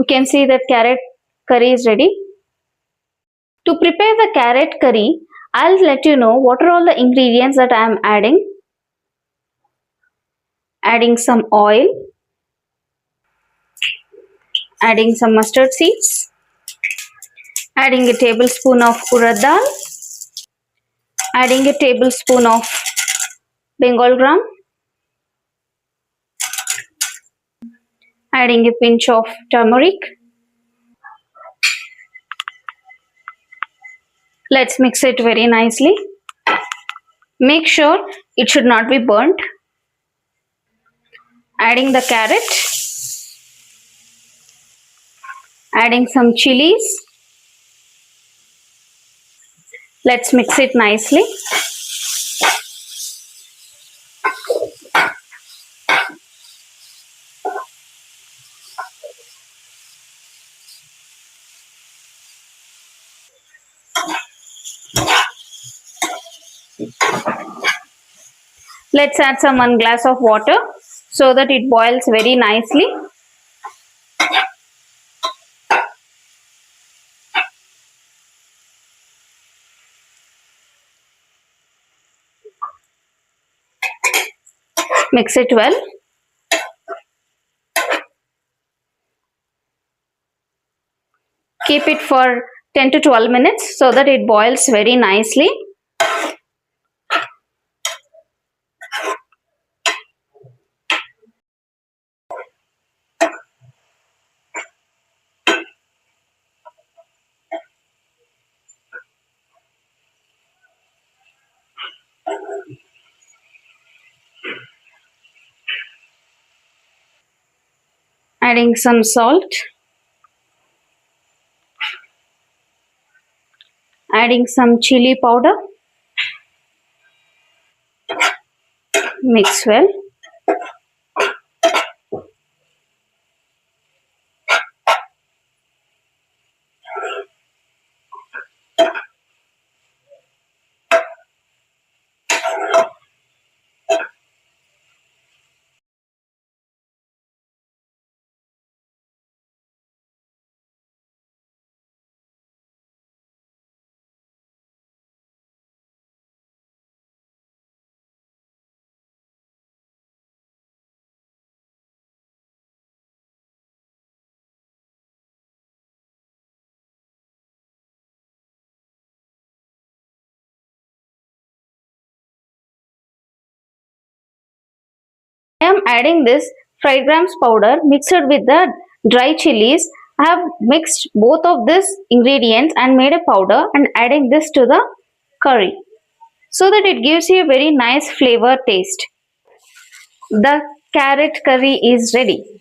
We can see that carrot curry is ready. To prepare the carrot curry, I'll let you know what are all the ingredients that I am adding. Adding some oil, adding some mustard seeds, adding a tablespoon of urad dal, adding a tablespoon of Bengal gram, adding a pinch of turmeric. Let's mix it very nicely. Make sure it should not be burnt. Adding the carrot, adding some chilies. Let's mix it nicely. Let's add some 1 glass of water so that it boils very nicely. Mix it well. Keep it for 10 to 12 minutes so that it boils very nicely. Adding some salt. Adding some chili powder. Mix well. I am adding this 5 grams powder mixed with the dry chilies. I have mixed both of these ingredients and made a powder and adding this to the curry so that it gives you a very nice flavor taste. The carrot curry is ready.